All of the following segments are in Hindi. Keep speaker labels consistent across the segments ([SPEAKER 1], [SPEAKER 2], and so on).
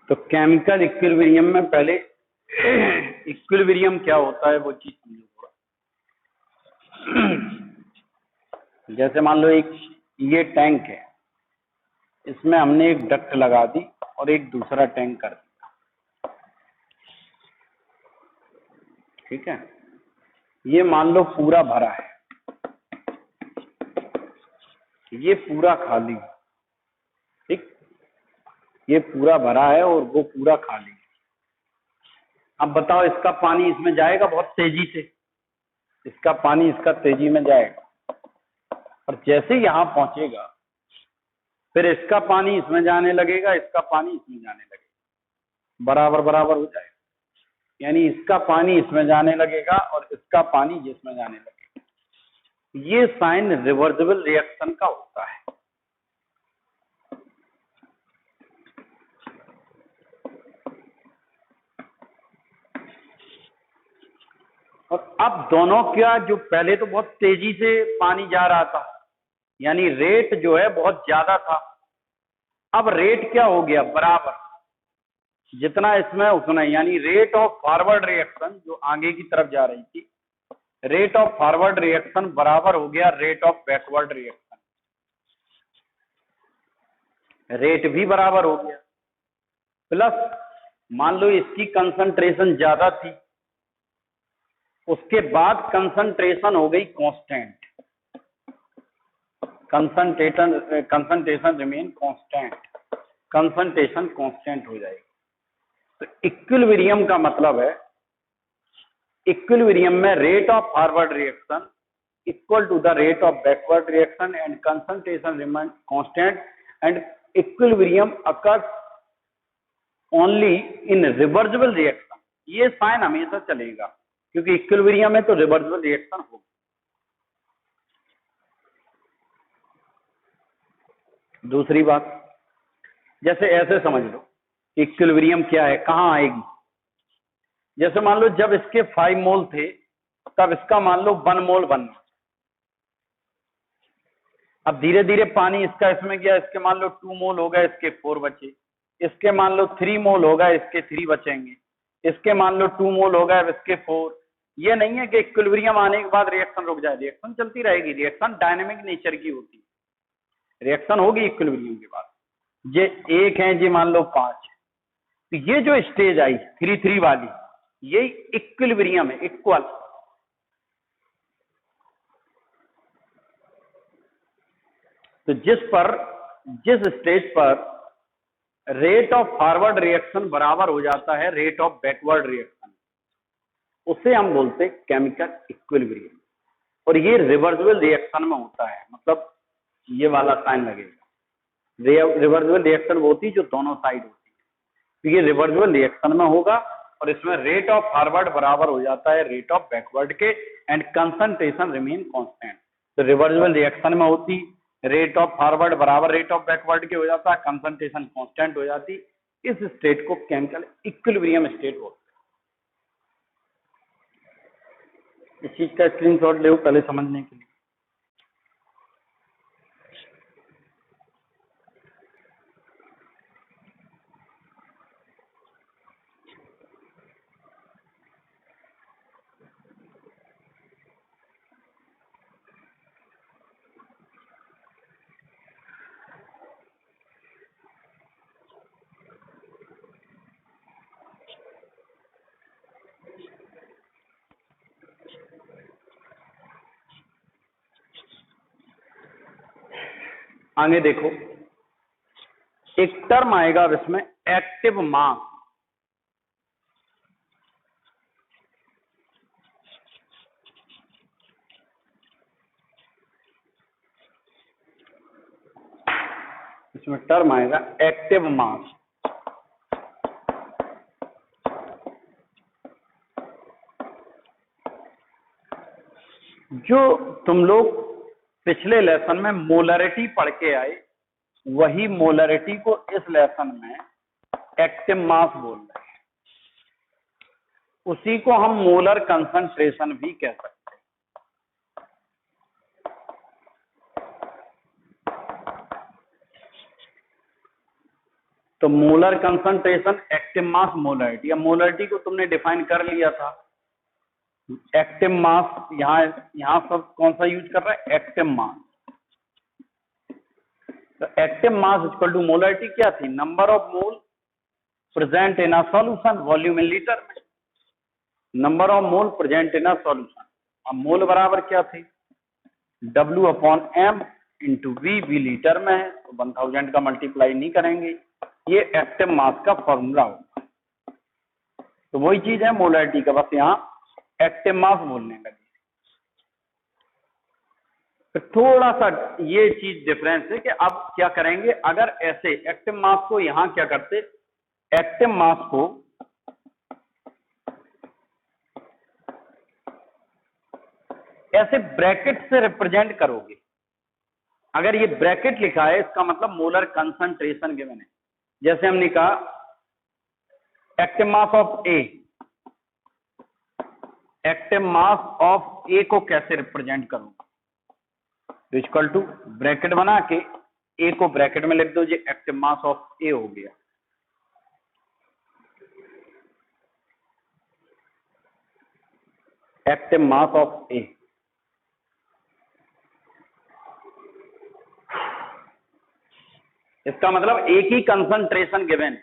[SPEAKER 1] तो केमिकल इक्विलिब्रियम में पहले इक्विलिब्रियम क्या होता है वो चीज समझो थोड़ा। जैसे मान लो एक ये टैंक है, इसमें हमने एक डक्ट लगा दी और एक दूसरा टैंक कर दिया, ठीक है। ये मान लो पूरा भरा है, ये पूरा खाली है, ठीक। ये पूरा भरा है और वो पूरा खाली है। अब बताओ इसका पानी इसमें जाएगा बहुत तेजी से, इसका पानी इसका तेजी में जाएगा, और जैसे यहां पहुंचेगा फिर इसका पानी इसमें जाने लगेगा, इसका पानी इसमें जाने लगेगा, बराबर बराबर हो जाएगा। यानी इसका पानी इसमें जाने लगेगा और इसका पानी जिसमें जाने लगेगा। ये साइन रिवर्सिबल रिएक्शन का होता है। और अब दोनों क्या, जो पहले तो बहुत तेजी से पानी जा रहा था, यानी रेट जो है बहुत ज्यादा था, अब रेट क्या हो गया, बराबर, जितना इसमें उतना, यानी रेट ऑफ फॉरवर्ड रिएक्शन जो आगे की तरफ जा रही थी, रेट ऑफ फॉरवर्ड रिएक्शन बराबर हो गया rate of backward reaction, rate भी बराबर हो गया। प्लस मान लो इसकी कंसंट्रेशन ज्यादा थी, उसके बाद कंसंट्रेशन हो गई constant, concentration remain constant, concentration constant हो जाएगी। तो इक्विलिब्रियम का मतलब है, इक्विलिब्रियम में rate of forward reaction equal to the rate of backward reaction and concentration remain constant and equilibrium occurs only in reversible reaction. ये साइन हमेशा चलेगा क्योंकि इक्विलिब्रियम में तो रिवर्सिबल रिएक्शन होगा। दूसरी बात, जैसे ऐसे समझ लो इक्विलिब्रियम क्या है, कहां आएगी। जैसे मान लो जब इसके 5 मोल थे तब इसका मान लो 1 मोल बनना। अब धीरे धीरे पानी इसका इसमें गया, इसके मान लो 2 मोल हो गए, इसके 4 बचे, इसके मान लो 3 मोल हो गए, इसके 3 बचेंगे, इसके मान लो 2 मोल हो गए, इसके 4। ये नहीं है कि इक्विलिब्रियम आने के बाद रिएक्शन रुक जाए, रिएक्शन चलती रहेगी, रिएक्शन डायनेमिक नेचर की होती है, रिएक्शन होगी इक्विलिब्रियम के बाद। ये 1 है जी, मान लो 5, तो ये जो स्टेज आई 3-3 वाली, ये इक्विलिब्रियम है, इक्वल। तो जिस स्टेज पर रेट ऑफ फॉरवर्ड रिएक्शन बराबर हो जाता है रेट ऑफ बैकवर्ड रिएक्शन, उसे हम बोलते हैं केमिकल इक्विलिब्रियम। और ये रिवर्सिबल रिएक्शन में होता है, मतलब ये वाला साइन लगेगा। रिवर्सिबल रिएक्शन वो होती है जो दोनों साइड होती है, तो ये रिवर्सिबल रिएक्शन में होगा और इसमें रेट ऑफ फॉरवर्ड बराबर हो जाता है रेट ऑफ बैकवर्ड के एंड कंसंट्रेशन रिमेन कांस्टेंट। तो रिवर्सिबल रिएक्शन में होती रेट ऑफ फॉरवर्ड बराबर रेट ऑफ बैकवर्ड के हो जाता है, कंसंट्रेशन कांस्टेंट हो जाती। इस स्टेट को केमिकल इक्विलिब्रियम स्टेट बोलते हैं। इस चीज का स्क्रीनशॉट ले पहले समझने के लिए। आगे देखो, एक टर्म आएगा अब इसमें एक्टिव मास। इसमें टर्म आएगा एक्टिव मास। जो तुम लोग पिछले लेसन में मोलरिटी पढ़ के आए, वही मोलरिटी को इस लेसन में एक्टिव मास बोल रहे हैं। उसी को हम मोलर कंसंट्रेशन भी कह सकते हैं। तो molar concentration, active mass, molarity. या मोलरिटी को तुमने डिफाइन कर लिया था, एक्टिव मास, यहाँ सब कौन सा यूज कर रहा है, एक्टिव मास। तो active mass equal to molarity क्या थी, number of mole present in a solution, volume in litre में, number of mole present in a solution. अब मोल बराबर क्या थी, W/M इंटू वी लीटर में है, तो 1000 का मल्टीप्लाई नहीं करेंगे, ये एक्टिव मास का फॉर्मूला होगा। तो वही चीज है मोलरिटी का, बस यहाँ एक्टिव मास बोलने लगे। तो थोड़ा सा ये चीज डिफरेंस है कि अब क्या करेंगे, अगर ऐसे एक्टिव मास को यहाँ क्या करते, एक्टिव मास को ऐसे ब्रैकेट से रिप्रेजेंट करोगे, अगर ये ब्रैकेट लिखा है इसका मतलब मोलर कंसंट्रेशन गिवन है। जैसे हमने कहा active mass of A, active mass of A को कैसे रिप्रेजेंट करूंगा, इक्वल टू ब्रैकेट बना के ए को ब्रैकेट में लिख दो, ये एक्टिव मास ऑफ ए हो गया। एक्टिव मास ऑफ ए, इसका मतलब एक ही कंसंट्रेशन गिवन,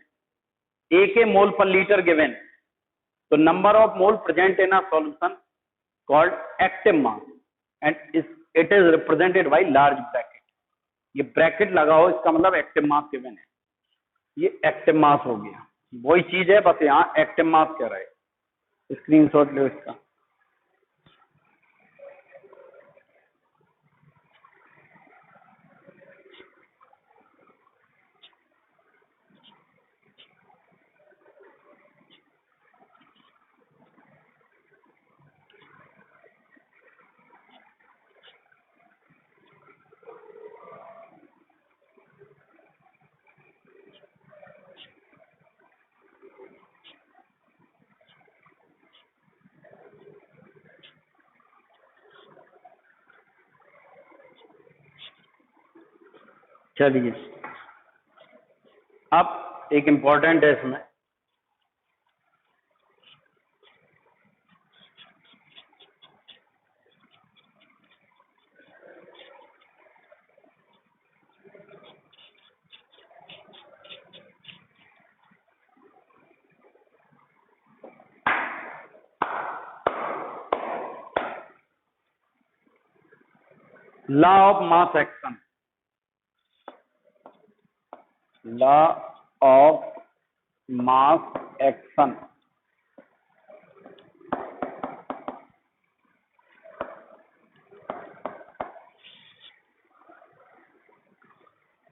[SPEAKER 1] ए के मोल पर लीटर गिवन, तो number of mole present in a solution called active mass and it is represented by large bracket. ये ब्रैकेट लगाओ, इसका मतलब एक्टिव मास गिवन है, ये एक्टिव मास हो गया। वही चीज है, बस यहाँ एक्टिव मास कह रहे हैं। स्क्रीनशॉट लो इसका। चलिए, अब एक इंपॉर्टेंट है इसमें, law of mass action. Law of mass action,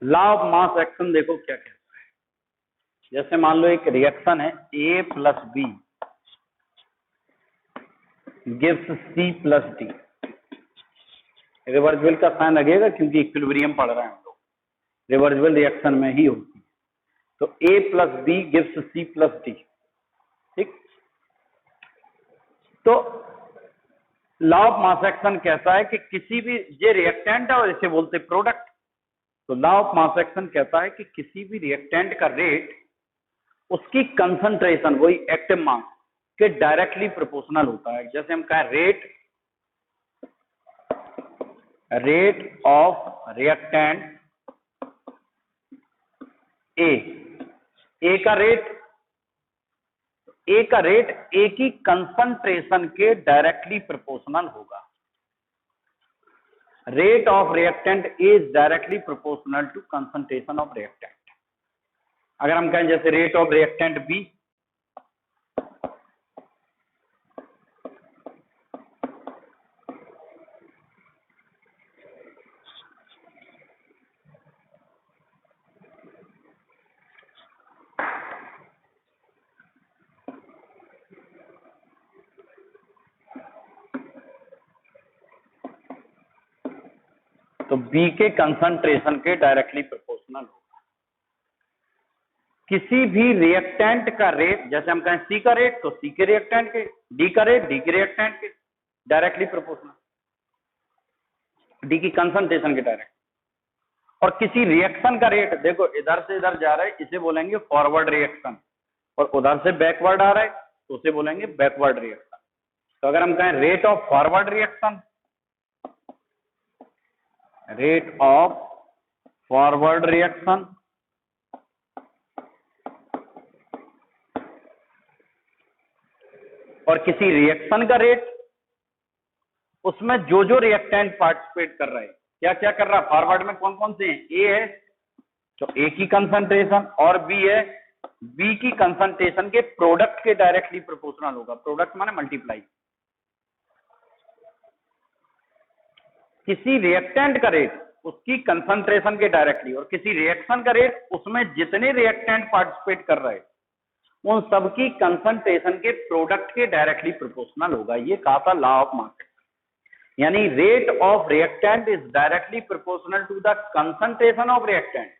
[SPEAKER 1] law of mass action देखो क्या कहता है। जैसे मान लो एक रिएक्शन है, A plus B gives C plus D. Reversible का साइन लगेगा क्योंकि इक्विलिब्रियम पढ़ रहे हैं हम लोग, रिवर्सिबल रिएक्शन में ही होती है। तो A plus B gives C plus D, ठीक। तो लॉ ऑफ मास एक्शन कहता है कि किसी भी, ये रिएक्टेंट है और इसे बोलते प्रोडक्ट। तो लॉ ऑफ मास एक्शन कहता है कि किसी भी रिएक्टेंट का रेट उसकी कंसंट्रेशन, वही एक्टिव मास के डायरेक्टली प्रोपोर्शनल होता है। जैसे हम कहें रेट ऑफ रिएक्टेंट ए का रेट ए की कंसंट्रेशन के डायरेक्टली प्रोपोर्शनल होगा। Rate of reactant A is directly proportional to concentration of reactant. अगर हम कहें जैसे रेट ऑफ रिएक्टेंट बी, तो बी के कंसंट्रेशन के डायरेक्टली प्रोपोर्शनल होगा। किसी भी रिएक्टेंट का रेट, जैसे हम कहें सी का रेट, तो सी के रिएक्टेंट के, डी का रेट डी के रिएक्टेंट के डायरेक्टली प्रोपोर्शनल, डी की कंसंट्रेशन के डायरेक्ट। और किसी रिएक्शन का रेट, देखो इधर से इधर जा रहा है इसे बोलेंगे फॉरवर्ड रिएक्शन, और उधर से बैकवर्ड आ रहा है तो उसे बोलेंगे बैकवर्ड रिएक्शन। तो अगर हम कहें rate of forward reaction, rate of forward reaction और किसी रिएक्शन का रेट, उसमें जो जो रिएक्टेंट पार्टिसिपेट कर रहे हैं, क्या क्या कर रहा है फॉरवर्ड में, कौन कौन से हैं, ए है तो ए की कंसंट्रेशन, और बी है बी की कंसंट्रेशन के प्रोडक्ट के डायरेक्टली प्रोपोर्शनल होगा। प्रोडक्ट माने मल्टीप्लाई। किसी रिएक्टेंट का रेट उसकी कंसंट्रेशन के डायरेक्टली, और किसी रिएक्शन का रेट उसमें जितने रिएक्टेंट पार्टिसिपेट कर रहे हैं उन सबकी कंसंट्रेशन के प्रोडक्ट के डायरेक्टली प्रोपोर्शनल होगा। ये कहा था लॉ ऑफ मार्केट। यानी rate of reactant is directly proportional to the concentration of reactant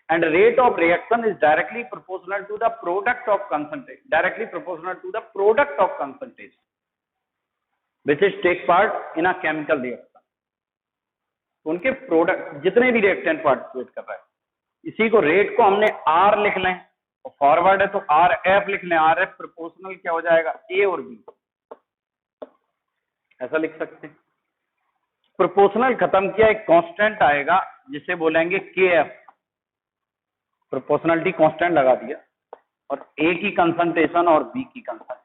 [SPEAKER 1] and rate of reaction is directly proportional to the product of concentration, directly proportional to the product of concentration which is take part in a chemical reaction। उनके प्रोडक्ट जितने भी रिएक्टेंट पार्टिसिपेट कर रहा है, इसी को रेट को हमने आर लिख लें, और फॉरवर्ड है तो आर एफ लिख लें। आर एफ प्रोपोर्शनल क्या हो जाएगा, ए और बी, ऐसा लिख सकते हैं। प्रोपोर्शनल खत्म किया, एक कांस्टेंट आएगा जिसे बोलेंगे के एफ, प्रोपोर्शनलिटी कांस्टेंट लगा दिया, और ए की कंसंट्रेशन और बी की कंसंट्रेशन,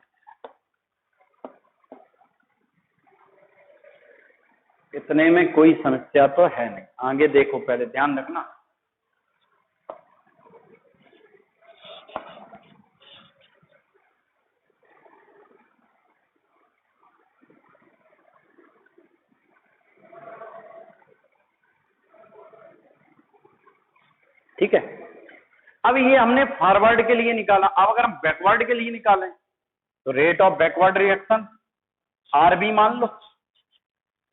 [SPEAKER 1] इतने में कोई समस्या तो है नहीं। आगे देखो, पहले ध्यान रखना। ठीक है, अब ये हमने फॉरवर्ड के लिए निकाला। अब अगर हम बैकवर्ड के लिए निकालें तो rate of backward reaction R B मान लो,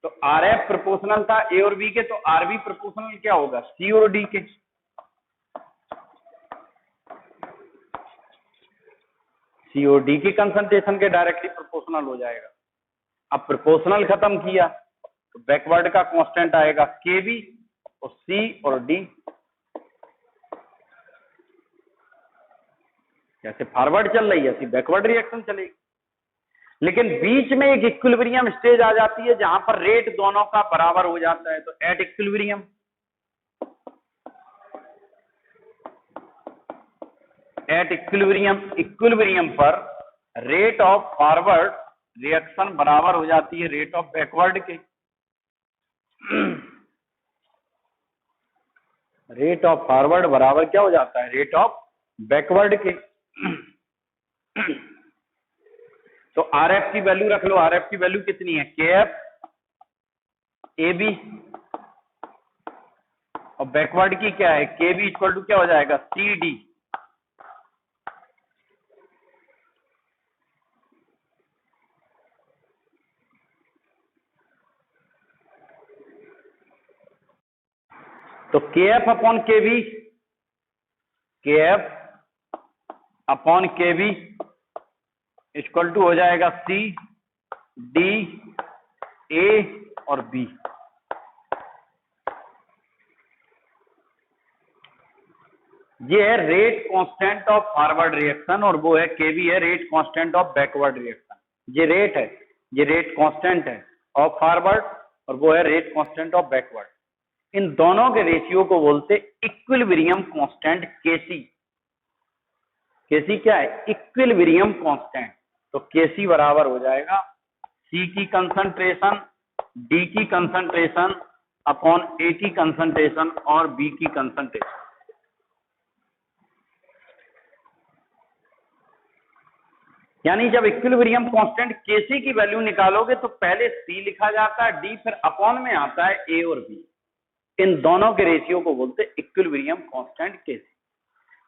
[SPEAKER 1] तो आर एफ प्रोपोर्शनल था ए और बी के, तो आर बी प्रोपोर्शनल क्या होगा, सी और डी के। सी और डी की कंसंट्रेशन के डायरेक्टली प्रोपोर्शनल हो जाएगा। अब प्रोपोर्शनल खत्म किया तो बैकवर्ड का कांस्टेंट आएगा के बी, और सी और डी। जैसे फॉरवर्ड चल रही है ऐसी बैकवर्ड रिएक्शन चलेगी, लेकिन बीच में एक इक्विलिब्रियम स्टेज आ जाती है जहां पर रेट दोनों का बराबर हो जाता है। तो एट इक्विलिब्रियम, इक्विलिब्रियम पर रेट ऑफ फॉरवर्ड रिएक्शन बराबर हो जाती है रेट ऑफ बैकवर्ड के। रेट ऑफ फॉरवर्ड बराबर क्या हो जाता है, रेट ऑफ बैकवर्ड के। तो आर एफ की वैल्यू रख लो, आर एफ की वैल्यू कितनी है, के एफ ए बी, और बैकवर्ड की क्या है, के बी इक्वल टू क्या हो जाएगा, सी डी। तो K F upon K B, K F upon K B equal to हो जाएगा सी डी ए और बी। ये है rate constant of forward reaction, और वो है के बी है rate constant of backward reaction. ये रेट है, ये रेट कांस्टेंट है ऑफ फॉरवर्ड, और वो है रेट कांस्टेंट ऑफ बैकवर्ड। इन दोनों के रेशियो को बोलते इक्विलिब्रियम कांस्टेंट केसी। केसी क्या है, इक्विलिब्रियम कांस्टेंट। तो केसी बराबर हो जाएगा सी की कंसंट्रेशन, डी की कंसंट्रेशन अपॉन ए की कंसंट्रेशन और बी की कंसंट्रेशन। यानी जब इक्विलिब्रियम कांस्टेंट केसी की वैल्यू निकालोगे तो पहले सी लिखा जाता है, डी फिर अपॉन में आता है ए और बी। इन दोनों के रेशियो को बोलते इक्विलिब्रियम कांस्टेंट केसी।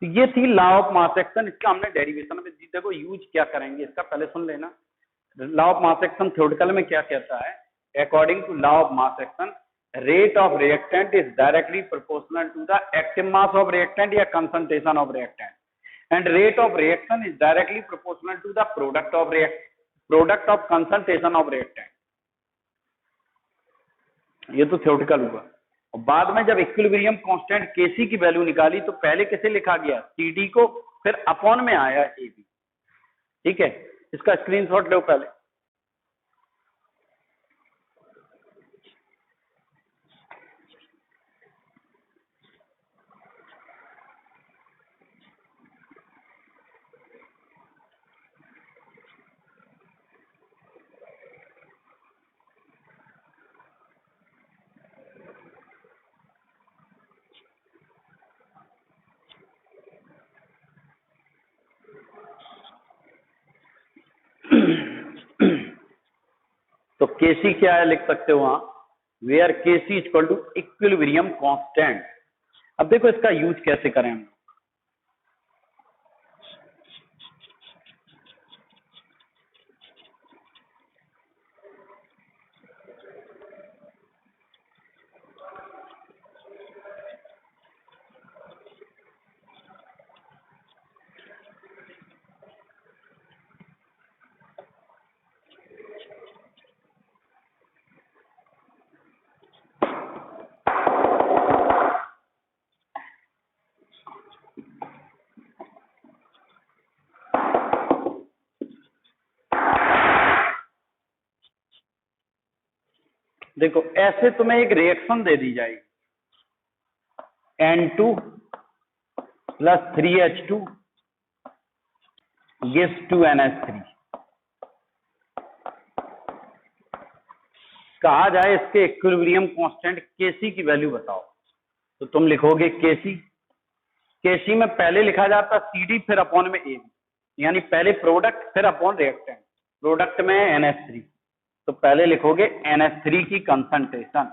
[SPEAKER 1] तो ये थी लॉ ऑफ मास एक्शन। इसका हमने डेरिवेशन में देखो यूज क्या करेंगे, इसका पहले सुन लेना। Law of mass action theoretical में क्या कहता है, according to law of mass action rate of reactant is directly proportional to the active mass of reactant या concentration of reactant, and rate of reaction is directly proportional to the product of concentration of reactant. ये तो थ्योरेटिकल हुआ। और बाद में जब इक्विलिब्रियम कांस्टेंट Kc की वैल्यू निकाली तो पहले किसे लिखा गया, Cd को, फिर अपॉन में आया AB। ठीक है, इसका स्क्रीनशॉट लो पहले। तो Kc क्या है, लिख सकते हो वहां, where Kc equal to equilibrium constant. अब देखो इसका यूज कैसे करें हम। देखो ऐसे तुम्हें एक रिएक्शन दे दी जाएगी, N2 plus 3H2 gives 2NH3। कहा जाए इसके इक्विलिब्रियम कांस्टेंट Kc की वैल्यू बताओ, तो तुम लिखोगे Kc में पहले लिखा जाता Cd फिर अपॉन में AB, यानी पहले प्रोडक्ट फिर अपॉन रिएक्टेंट। प्रोडक्ट में NH3, तो पहले लिखोगे NH3 की कंसंट्रेशन,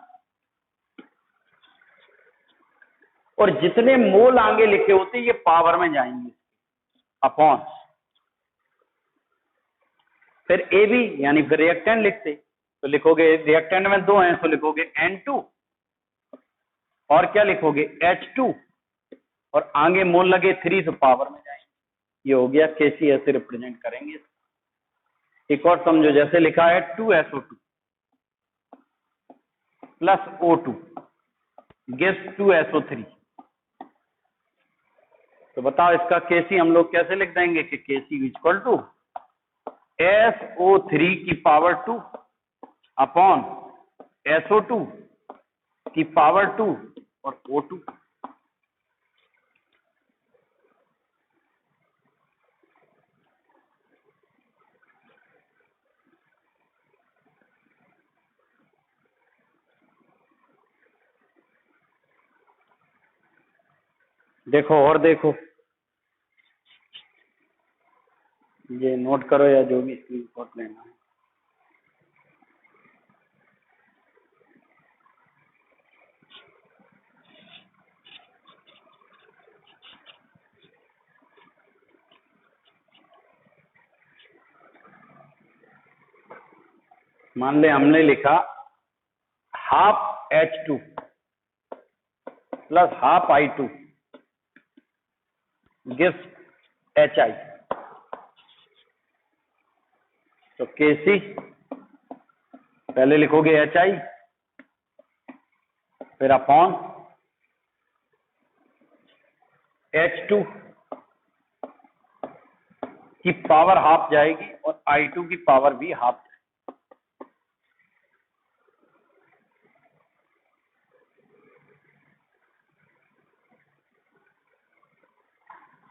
[SPEAKER 1] और जितने मोल आगे लिखे होते ये पावर में जाएंगे अपॉन, फिर AB यानी फिर रिएक्टेंट लिखते, तो लिखोगे रिएक्टेंट में 2 हैं तो लिखोगे N2 और क्या लिखोगे H2, और आगे मोल लगे 3 तो पावर में जाएंगे। ये हो गया Kc, ऐसे रिप्रेजेंट करेंगे। एक और समझो, जैसे लिखा है 2SO2 plus O2 gives 2SO3, तो बताओ इसका Kc हम लोग कैसे लिख देंगे कि Kc इक्वल टू SO3 की पावर 2 अपॉन SO2 की पावर 2 और O2। देखो और देखो, ये नोट करो या जो भी स्क्रीनशॉट लेना है। मान ले हमने लिखा half H2 plus half I2 gives HI, तो Kc पहले लिखोगे HI फिर अपॉन H2 की पावर हाफ जाएगी और I2 की पावर भी हाफ।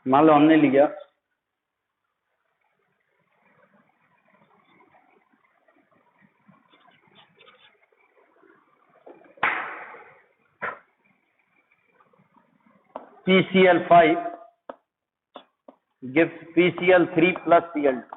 [SPEAKER 1] मान लो हमने लिया PCl5 gives PCl3 plus Cl2,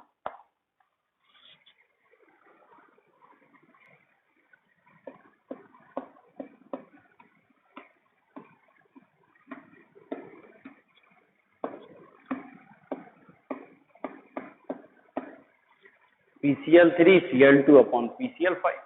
[SPEAKER 1] PCl3 Cl2 upon PCl5।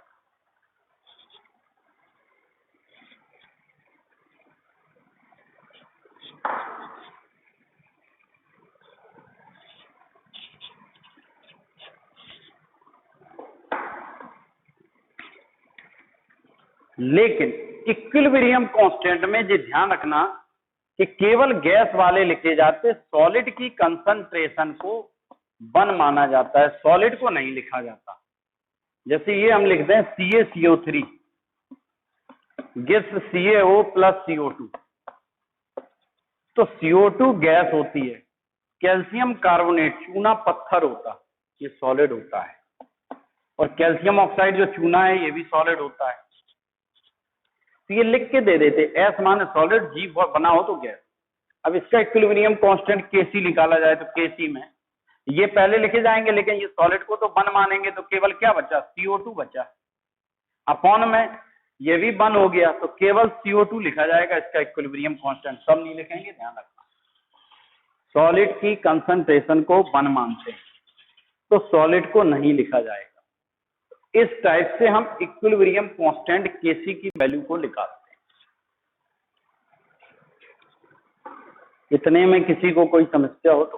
[SPEAKER 1] लेकिन इक्विलिब्रियम कांस्टेंट में ये ध्यान रखना कि केवल गैस वाले लिखे जाते, सॉलिड की कंसंट्रेशन को 1 माना जाता है, सॉलिड को नहीं लिखा जाता। जैसे ये हम लिखते हैं CaCO3 gives CaO plus CO2, तो CO2 गैस होती है, कैल्शियम कार्बोनेट चूना पत्थर होता, ये सॉलिड होता है, और कैल्शियम ऑक्साइड जो चूना है ये भी सॉलिड होता है। तो ये लिख के दे देते, एस माने सॉलिड, जी बना हो तो गैस। अब इसका इक्विलिब्रियम कांस्टेंट Kc निकाला जाए तो Kc में ये पहले लिखे जाएंगे, लेकिन ये सॉलिड को तो 1 मानेंगे, तो केवल क्या बचा, CO2 बचा, अपॉन में ये भी 1 हो गया, तो केवल CO2 लिखा जाएगा इसका इक्विलिब्रियम कांस्टेंट, सब नहीं लिखेंगे, ध्यान रखना। सॉलिड की कंसंट्रेशन को 1 मानते हैं तो सॉलिड को नहीं लिखा जाएगा। इस टाइप से हम इक्विलिब्रियम कांस्टेंट Kc की वैल्यू को निकालते हैं। इतने में किसी को कोई समस्या हो तो